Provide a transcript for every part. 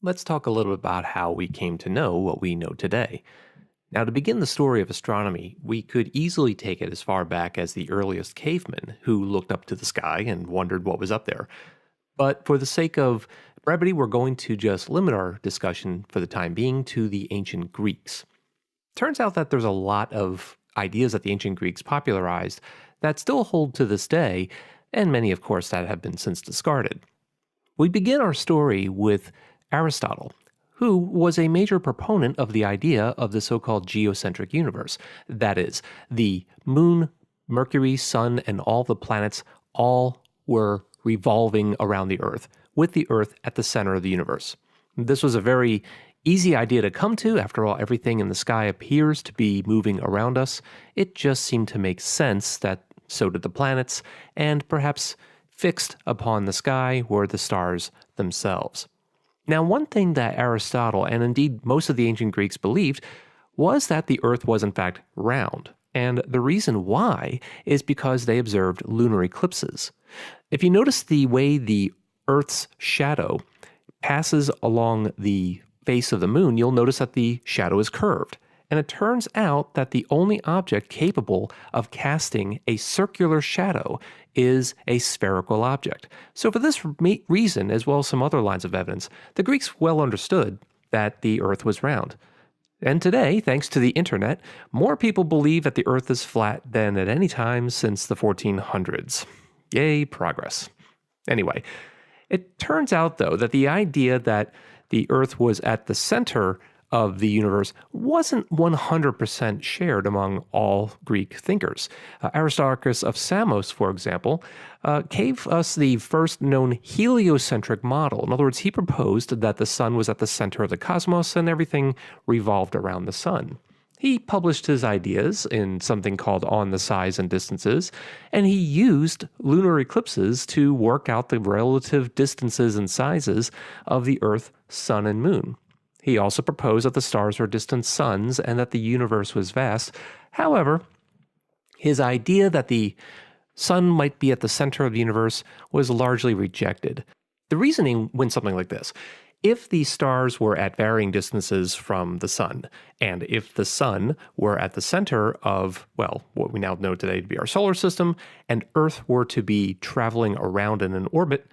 Let's talk a little bit about how we came to know what we know today. Now, to begin the story of astronomy, we could easily take it as far back as the earliest cavemen who looked up to the sky and wondered what was up there. But for the sake of brevity, we're going to just limit our discussion for the time being to the ancient Greeks. Turns out that there's a lot of ideas that the ancient Greeks popularized that still hold to this day, and many, of course, that have been since discarded. We begin our story with Aristotle, who was a major proponent of the idea of the so-called geocentric universe. That is, the moon, Mercury, sun, and all the planets all were revolving around the Earth, with the Earth at the center of the universe. This was a very easy idea to come to. After all, everything in the sky appears to be moving around us. It just seemed to make sense that so did the planets, and perhaps fixed upon the sky were the stars themselves. Now, one thing that Aristotle, and indeed most of the ancient Greeks, believed was that the Earth was in fact round. And the reason why is because they observed lunar eclipses. If you notice the way the Earth's shadow passes along the face of the moon, you'll notice that the shadow is curved. And it turns out that the only object capable of casting a circular shadow is a spherical object. So for this reason, as well as some other lines of evidence, the Greeks well understood that the Earth was round. And today, thanks to the internet, more people believe that the Earth is flat than at any time since the 1400s. Yay, progress. Anyway, it turns out, though, that the idea that the Earth was at the center of the universe wasn't 100% shared among all Greek thinkers. Aristarchus of Samos, for example, gave us the first known heliocentric model. In other words, he proposed that the sun was at the center of the cosmos and everything revolved around the sun. He published his ideas in something called On the Size and Distances, and he used lunar eclipses to work out the relative distances and sizes of the Earth, sun, and moon. He also proposed that the stars were distant suns and that the universe was vast. However, his idea that the sun might be at the center of the universe was largely rejected. The reasoning went something like this. If the stars were at varying distances from the sun, and if the sun were at the center of, well, what we now know today to be our solar system, and Earth were to be traveling around in an orbit,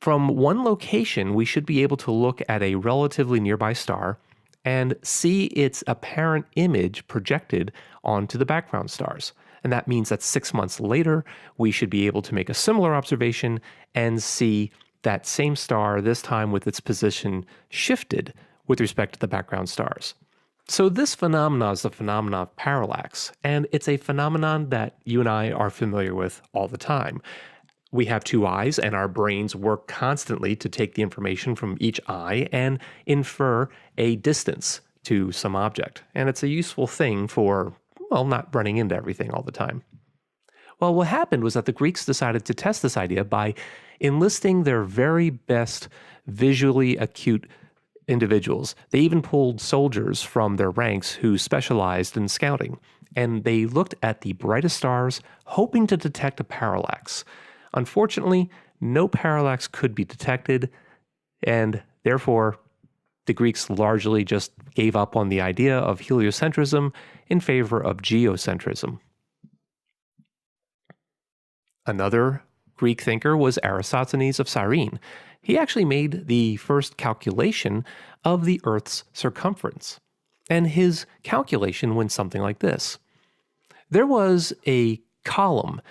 from one location, we should be able to look at a relatively nearby star and see its apparent image projected onto the background stars. And that means that 6 months later, we should be able to make a similar observation and see that same star, this time with its position shifted with respect to the background stars. So this phenomenon is the phenomenon of parallax, and it's a phenomenon that you and I are familiar with all the time. We have two eyes, and our brains work constantly to take the information from each eye and infer a distance to some object. And it's a useful thing for, well, not running into everything all the time. Well, what happened was that the Greeks decided to test this idea by enlisting their very best visually acute individuals. They even pulled soldiers from their ranks who specialized in scouting, and they looked at the brightest stars, hoping to detect a parallax. Unfortunately, no parallax could be detected, and therefore, the Greeks largely just gave up on the idea of heliocentrism in favor of geocentrism. Another Greek thinker was Aristophanes of Cyrene. He actually made the first calculation of the Earth's circumference, and his calculation went something like this. There was a column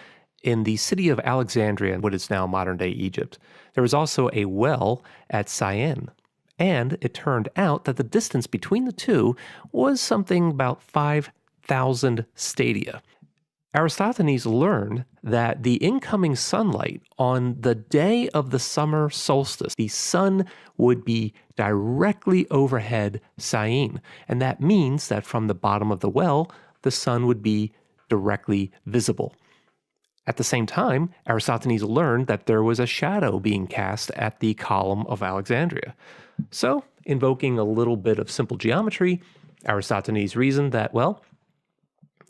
in the city of Alexandria, what is now modern-day Egypt. There was also a well at Syene, and it turned out that the distance between the two was something about 5,000 stadia. Aristophanes learned that the incoming sunlight on the day of the summer solstice, the sun would be directly overhead Syene, and that means that from the bottom of the well, the sun would be directly visible. At the same time, Aristophanes learned that there was a shadow being cast at the column of Alexandria. So, invoking a little bit of simple geometry, Aristophanes reasoned that, well,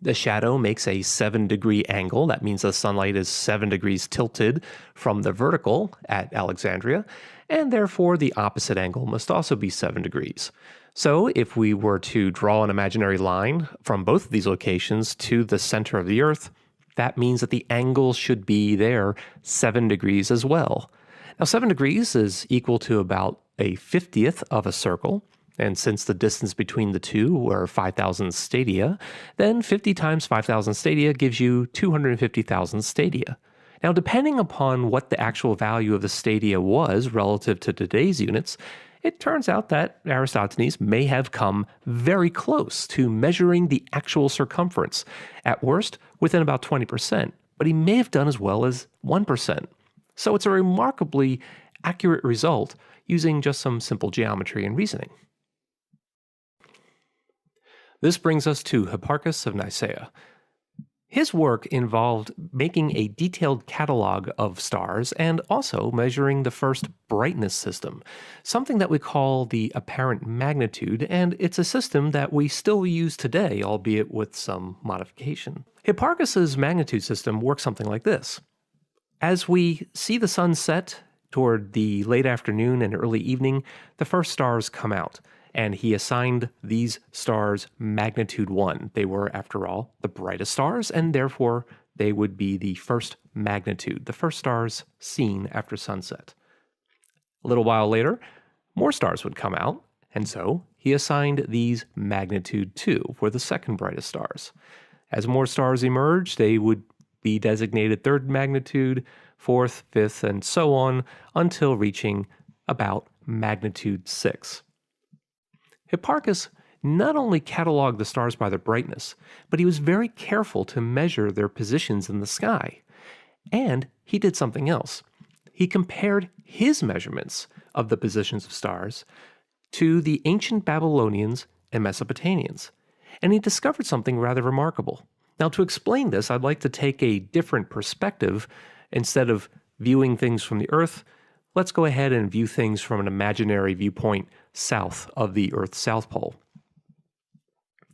the shadow makes a 7-degree angle. That means the sunlight is 7 degrees tilted from the vertical at Alexandria. and therefore the opposite angle must also be 7 degrees. So if we were to draw an imaginary line from both of these locations to the center of the Earth, that means that the angle should be there 7 degrees as well. Now 7 degrees is equal to about a 50th of a circle, and since the distance between the two were 5,000 stadia, then 50 times 5,000 stadia gives you 250,000 stadia. Now, depending upon what the actual value of the stadia was relative to today's units, it turns out that Eratosthenes may have come very close to measuring the actual circumference, at worst within about 20%, but he may have done as well as 1%. So it's a remarkably accurate result using just some simple geometry and reasoning. This brings us to Hipparchus of Nicaea. His work involved making a detailed catalog of stars and also measuring the first brightness system, something that we call the apparent magnitude, and it's a system that we still use today, albeit with some modification. Hipparchus's magnitude system works something like this. As we see the sun set toward the late afternoon and early evening, the first stars come out, and he assigned these stars magnitude 1. They were, after all, the brightest stars, and therefore they would be the first magnitude, the first stars seen after sunset. A little while later, more stars would come out, and so he assigned these magnitude 2 for the second brightest stars. As more stars emerged, they would be designated third magnitude, fourth, fifth, and so on until reaching about magnitude 6. Hipparchus not only cataloged the stars by their brightness, but he was very careful to measure their positions in the sky. And he did something else. He compared his measurements of the positions of stars to the ancient Babylonians and Mesopotamians. And he discovered something rather remarkable. Now, to explain this, I'd like to take a different perspective. Instead of viewing things from the Earth, let's go ahead and view things from an imaginary viewpoint south of the Earth's south pole.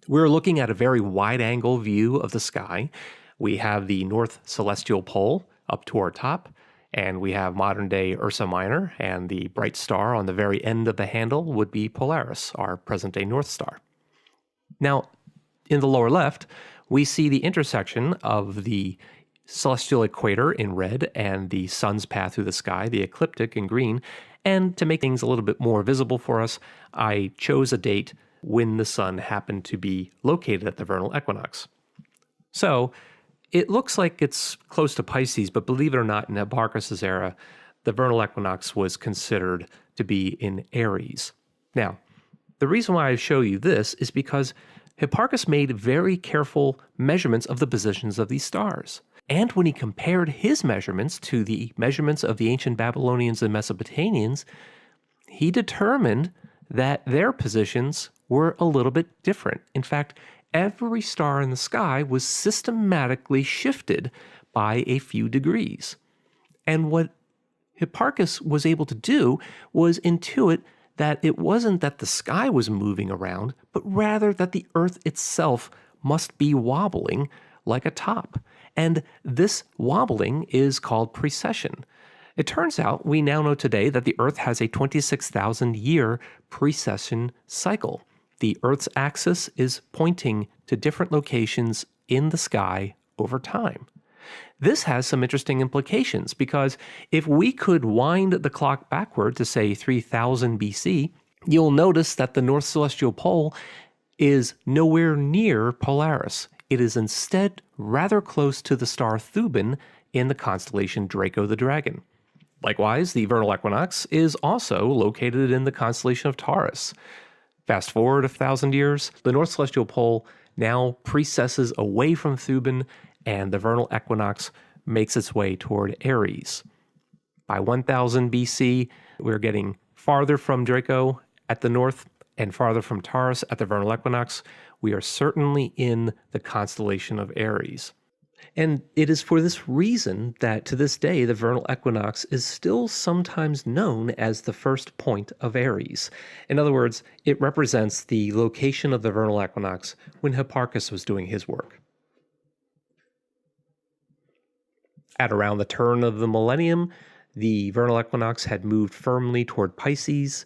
We're looking at a very wide-angle view of the sky. We have the North Celestial Pole up to our top, and we have modern-day Ursa Minor, and the bright star on the very end of the handle would be Polaris, our present-day North Star. Now, in the lower left, we see the intersection of the celestial equator in red and the sun's path through the sky, the ecliptic, in green. And to make things a little bit more visible for us, I chose a date when the sun happened to be located at the vernal equinox. So it looks like it's close to Pisces, but believe it or not, in Hipparchus's era, the vernal equinox was considered to be in Aries. Now, the reason why I show you this is because Hipparchus made very careful measurements of the positions of these stars. And when he compared his measurements to the measurements of the ancient Babylonians and Mesopotamians, he determined that their positions were a little bit different. In fact, every star in the sky was systematically shifted by a few degrees. And what Hipparchus was able to do was intuit that it wasn't that the sky was moving around, but rather that the Earth itself must be wobbling like a top. And this wobbling is called precession. It turns out we now know today that the Earth has a 26,000 year precession cycle. The Earth's axis is pointing to different locations in the sky over time. This has some interesting implications because if we could wind the clock backward to say 3000 BC, you'll notice that the North Celestial Pole is nowhere near Polaris. It is instead rather close to the star Thuban in the constellation Draco the Dragon. Likewise, the vernal equinox is also located in the constellation of Taurus. Fast forward 1,000 years, the North Celestial Pole now precesses away from Thuban, and the vernal equinox makes its way toward Aries. By 1000 BC, we're getting farther from Draco at the north and farther from Taurus at the vernal equinox. We are certainly in the constellation of Aries. And it is for this reason that to this day the vernal equinox is still sometimes known as the first point of Aries. In other words, it represents the location of the vernal equinox when Hipparchus was doing his work. At around the turn of the millennium, the vernal equinox had moved firmly toward Pisces.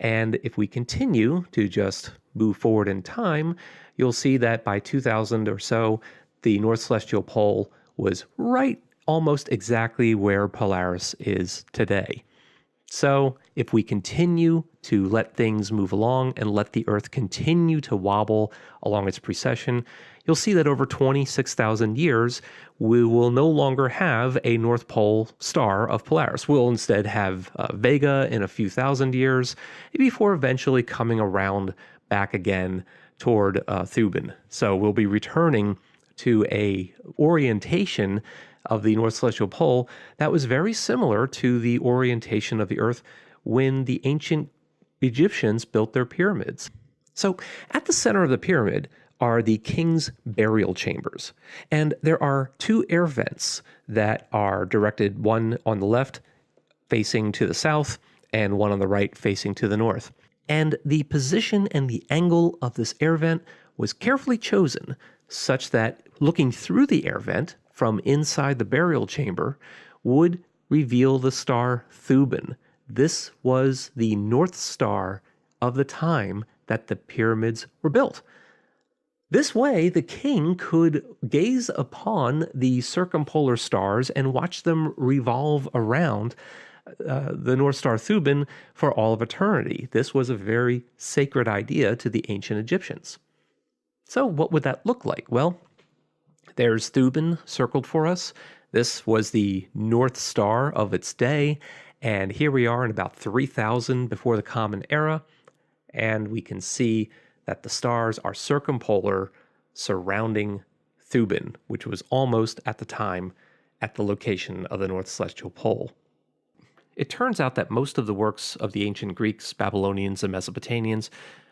And if we continue to just move forward in time, you'll see that by 2000 or so, the North Celestial Pole was right almost exactly where Polaris is today. So, if we continue to let things move along and let the Earth continue to wobble along its precession, you'll see that over 26,000 years, we will no longer have a North Pole star of Polaris. We'll instead have Vega in a few thousand years, before eventually coming around back again toward Thuban. So, we'll be returning to a orientation of the North Celestial Pole that was very similar to the orientation of the Earth when the ancient Egyptians built their pyramids. So, at the center of the pyramid are the king's burial chambers, and there are two air vents that are directed, one on the left facing to the south and one on the right facing to the north. And the position and the angle of this air vent was carefully chosen such that looking through the air vent from inside the burial chamber would reveal the star Thuban. This was the North Star of the time that the pyramids were built. This way, the king could gaze upon the circumpolar stars and watch them revolve around the North Star Thuban for all of eternity. This was a very sacred idea to the ancient Egyptians. So what would that look like? Well, there's Thuban circled for us. This was the North Star of its day. And here we are in about 3000 before the Common Era. And we can see that the stars are circumpolar surrounding Thuban, which was almost at the time at the location of the North Celestial Pole. It turns out that most of the works of the ancient Greeks, Babylonians, and Mesopotamians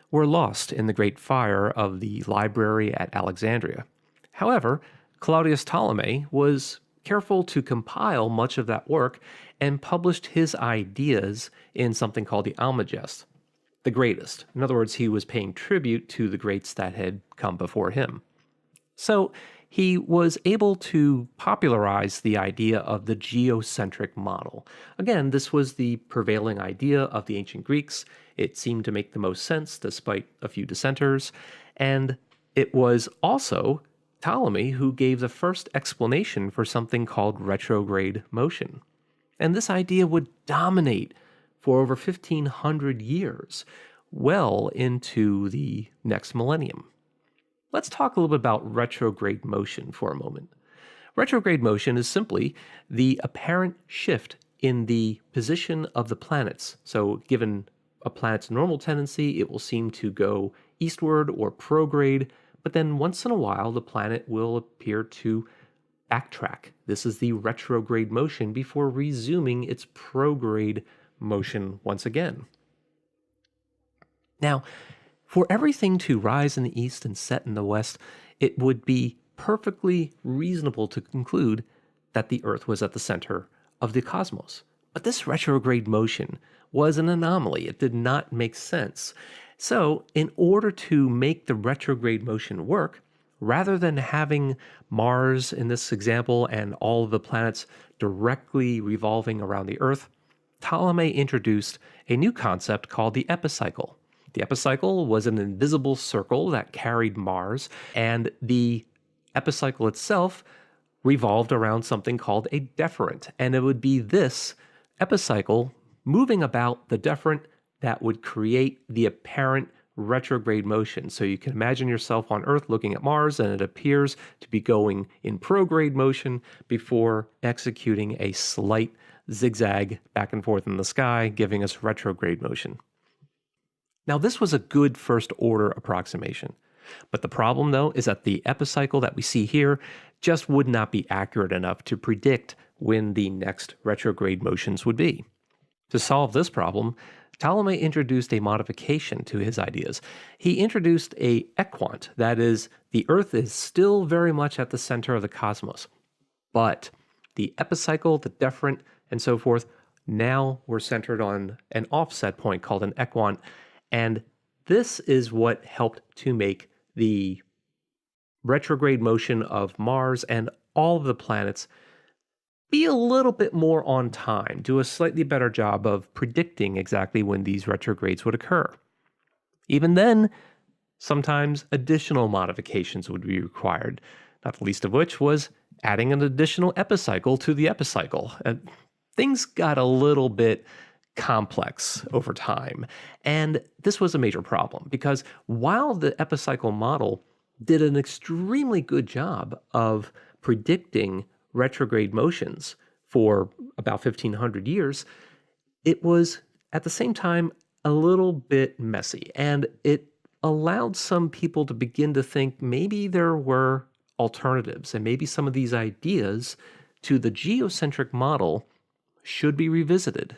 were lost in the Great Fire of the library at Alexandria. However, Claudius Ptolemy was careful to compile much of that work and published his ideas in something called the Almagest, the greatest. In other words, he was paying tribute to the greats that had come before him. So he was able to popularize the idea of the geocentric model. Again, this was the prevailing idea of the ancient Greeks. It seemed to make the most sense despite a few dissenters. And it was also Ptolemy who gave the first explanation for something called retrograde motion. And this idea would dominate for over 1500 years, well into the next millennium. Let's talk a little bit about retrograde motion for a moment. Retrograde motion is simply the apparent shift in the position of the planets. So given a planet's normal tendency, it will seem to go eastward or prograde, but then once in a while, the planet will appear to backtrack. This is the retrograde motion before resuming its prograde motion once again. Now, for everything to rise in the east and set in the west, it would be perfectly reasonable to conclude that the Earth was at the center of the cosmos. But this retrograde motion was an anomaly. It did not make sense. So, in order to make the retrograde motion work, rather than having Mars in this example and all of the planets directly revolving around the Earth, Ptolemy introduced a new concept called the epicycle. The epicycle was an invisible circle that carried Mars, and the epicycle itself revolved around something called a deferent. And it would be this epicycle moving about the deferent that would create the apparent retrograde motion. So you can imagine yourself on Earth looking at Mars, and it appears to be going in prograde motion before executing a slight zigzag back and forth in the sky, giving us retrograde motion. Now, this was a good first order approximation. But the problem, though, is that the epicycle that we see here just would not be accurate enough to predict when the next retrograde motions would be. To solve this problem, Ptolemy introduced a modification to his ideas. He introduced a equant, that is, the Earth is still very much at the center of the cosmos. But the epicycle, the deferent, and so forth, now were centered on an offset point called an equant, and this is what helped to make the retrograde motion of Mars and all of the planets be a little bit more on time, do a slightly better job of predicting exactly when these retrogrades would occur. Even then, sometimes additional modifications would be required, not the least of which was adding an additional epicycle to the epicycle. Things got a little bit complex over time. And this was a major problem because while the epicycle model did an extremely good job of predicting retrograde motions for about 1500 years, it was at the same time a little bit messy. And it allowed some people to begin to think maybe there were alternatives and maybe some of these ideas to the geocentric model should be revisited.